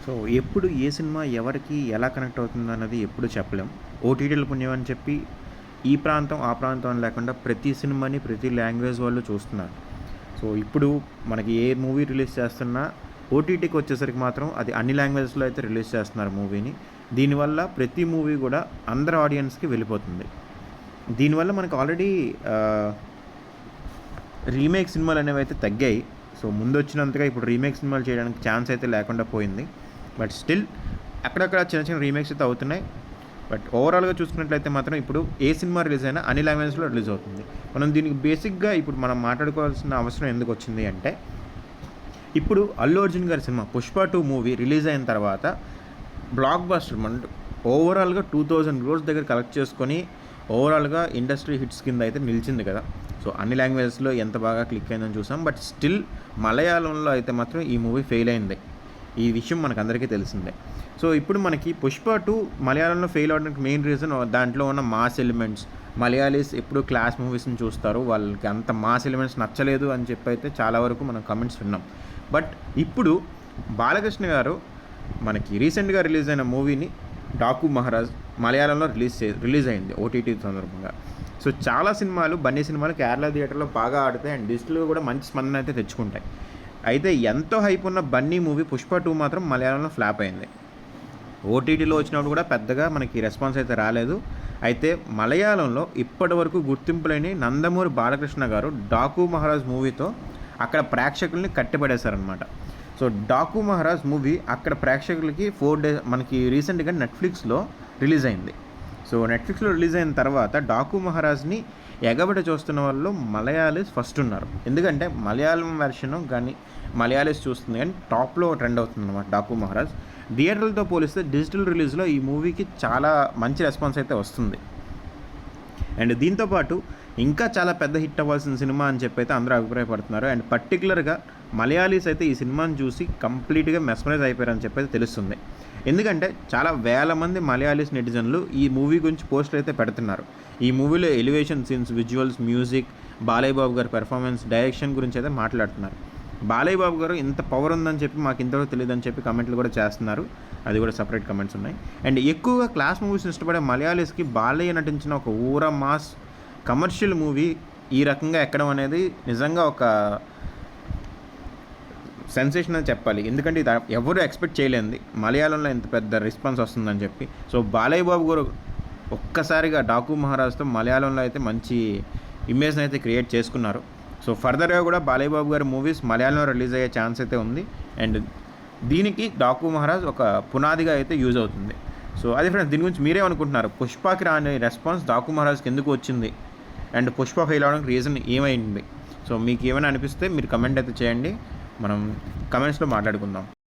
So, ఎప్పుడు ఏ cinema ఎవరికి ఎలా కనెక్ట్ అవుతుందన్నది ఎప్పుడు చెప్పలేం. ఓటీటీల పుణ్యం అని చెప్పి ఈ ప్రాంతం, ఆ ప్రాంతం అని లేకుండా ప్రతి సినిమాని ప్రతి లాంగ్వేజ్ వాళ్ళు చూస్తున్నారు. సో, ఇప్పుడు మనకి ఏ మూవీ రిలీజ్ చేస్తున్నా ఓటీటీకి వచ్చేసరికి మాత్రం అది అన్ని లాంగ్వేజెస్‌లో అయితే రిలీజ్ చేస్తున్నారు మూవీని. దీనివల్ల ప్రతి మూవీ గూడా అందరి ఆడియన్స్‌కి వెళ్ళిపోతుంది. దీనివల్ల మనకు ఆల్రెడీ ఆహ్, రీమేక్ సినిమాలనేవైతే తగ్గాయి. సో, ముందొచ్చినంతగా ఇప్పుడు రీమేక్ సినిమాలు చేయడానికి ఛాన్స్ అయితే లేకుండా పోయింది. బట్ స్టిల్ అక్కడక్కడ చిన్న చిన్న రీమేక్స్ అయితే అవుతున్నాయి. బట్ ఓవరాల్‌గా చూసుకున్నట్లయితే మాత్రం ఇప్పుడు ఏ సినిమా రిలీజ్ అయినా అన్ని లాంగ్వేజెస్‌లో రిలీజ్ అవుతుంది. మనం దీనికి బేసిక్‌గా ఇప్పుడు మనం మాట్లాడుకోవాల్సిన అవసరం ఎందుకొచ్చింది అంటే, ఇప్పుడు 'అల్లు అర్జున్' గారి సినిమా 'పుష్ప 2' మూవీ రిలీజ్ అయిన తర్వాత బ్లాక్ బస్టర్ ఓవరాల్‌గా 2000 క్రోర్స్ దగ్గర కలెక్ట్ చేసుకొని ఓవరాల్‌గా ఇండస్ట్రీ హిట్స్ కింద అయితే నిలిచింది కదా! సో, అన్ని లాంగ్వేజెస్‌లో ఎంత బాగా క్లిక్ అయిందని చూసాం. బట్ స్టిల్ మలయాళంలో అయితే మాత్రం ఈ మూవీ ఫెయిల్ అయింది. ఈ విషయం మనకందరికీ తెలిసిందే. సో, ఇప్పుడు మనకి 'పుష్ప 2' మలయాళంలో ఫెయిల్ అవ్వడానికి మెయిన్ రీజన్ దాంట్లో ఉన్న మాస్ ఎలిమెంట్స్. మలయాళీస్ ఎప్పుడు క్లాస్ మూవీస్‌ని చూస్తారు. వాళ్ళకి అంత మాస్ ఎలిమెంట్స్ నచ్చలేదు అని చెప్పైతే చాలా వరకు మనం కామెంట్స్ విన్నాం. బట్ ఇప్పుడు బాలకృష్ణ గారు మనకి రీసెంట్‌గా రిలీజ్ అయిన మూవీని 'డాకు మహారాజ్' మలయాళంలో రిలీజ్ అయింది ఓటీటీ సందర్భంగా. సో, చాలా సినిమాలు బన్నీ సినిమాలు కేరళ థియేటర్‌లో బాగా ఆడతాయి అండ్ డిజిటల్‌గా కూడా మంచి స్పందన అయితే తెచ్చుకుంటాయి. అయితే ఎంతో హైప్ ఉన్న బన్నీ మూవీ 'పుష్ప 2' మాత్రం మలయాళంలో ఫ్లాప్ అయింది. ఓటీటీలో వచ్చినప్పుడు కూడా పెద్దగా మనకి రెస్పాన్స్ అయితే రాలేదు. అయితే మలయాళంలో ఇప్పటివరకు గుర్తింపు లేని నందమూరి బాలకృష్ణ గారు 'డాకు మహారాజ్' మూవీతో అక్కడ ప్రేక్షకుల్ని కట్టిపడేశారనమాట. సో, 'డాకు మహారాజ్' మూవీ అక్కడ ప్రేక్షకులకి 4 డేస్ మనకి రీసెంట్‌గా నెట్‌ఫ్లిక్స్‌లో రిలీజ్ అయింది. సో, నెట్‌ఫ్లిక్స్‌లో రిలీజ్ అయిన తర్వాత 'డాకు మహారాజ్‌ని' ఎగబడి చూస్తున్న వాళ్ళు మలయాళీస్ ఫస్ట్ ఉన్నారు. ఎందుకంటే మలయాళం వెర్షన్ గానీ మలయాళీస్ చూస్తుంది కానీ టాప్‌లో ట్రెండ్ అవుతుందన్నమాట 'డాకు మహారాజ్'. థియేటర్లతో పోలిస్తే డిజిటల్ రిలీజ్‌లో ఈ మూవీకి చాలా మంచి రెస్పాన్స్ అయితే వస్తుంది. అండ్ దీంతో పాటు ఇంకా చాలా పెద్ద హిట్ అవ్వాల్సిన సినిమా అని చెప్పి అయితే అందరూ అభిప్రాయపడుతున్నారు. అండ్ పర్టిక్యులర్‌గా మలయాళీస్ అయితే ఈ సినిమాని చూసి కంప్లీట్‌గా మెస్మరైజ్ అయిపోయారని చెప్పి అయితే తెలుస్తుంది. ఎందుకంటే చాలా వేల మంది మలయాళీస్ నెటిజన్లు ఈ మూవీ గురించి పోస్టులు అయితే పెడుతున్నారు. ఈ మూవీలో elevation scenes, visuals, music, Balayya Babu గారి పెర్ఫార్మెన్స్, డైరెక్షన్ గురించి అయితే మాట్లాడుతున్నారు. బాలయ్య బాబు గారు ఇంత పవర్ ఉందని చెప్పి మాకు ఇంతవరకు తెలియదని చెప్పి కామెంట్లు కూడా చేస్తున్నారు. అది కూడా సెపరేట్ కామెంట్స్ ఉన్నాయి. అండ్ ఎక్కువగా క్లాస్ మూవీస్ని ఇష్టపడే మలయాళీస్కి బాలయ్య నటించిన ఒక ఊర మాస్ కమర్షియల్ మూవీ ఈ రకంగా ఎక్కడం అనేది నిజంగా ఒక సెన్సేషన్ అని చెప్పాలి. ఎందుకంటే ఇది ఎవరు ఎక్స్పెక్ట్ చేయలేంది మలయాళంలో ఇంత పెద్ద రెస్పాన్స్ వస్తుందని చెప్పి. సో, బాలయ్య బాబు గారు ఒక్కసారిగా 'డాకు మహారాజ్'తో మలయాళంలో అయితే మంచి ఇమేజ్ని అయితే క్రియేట్ చేసుకున్నారు. సో, ఫర్దర్‌గా కూడా బాలయ్య బాబు గారి మూవీస్ మలయాళంలో రిలీజ్ అయ్యే ఛాన్స్ అయితే ఉంది. అండ్ దీనికి 'డాకు మహారాజ్' ఒక పునాదిగా అయితే యూజ్ అవుతుంది. సో, అది ఫ్రెండ్స్, దీని గురించి మీరేమనుకుంటున్నారు? 'పుష్పకి' రాని రెస్పాన్స్ 'డాకు మహారాజ్‌కి ఎందుకు వచ్చింది? అండ్ 'పుష్ప' ఫెయిల్ అవ్వడానికి రీజన్ ఏమైంది? సో, మీకు ఏమైనా అనిపిస్తే మీరు కమెంట్ అయితే చేయండి. మనం కమెంట్స్‌లో మాట్లాడుకుందాం.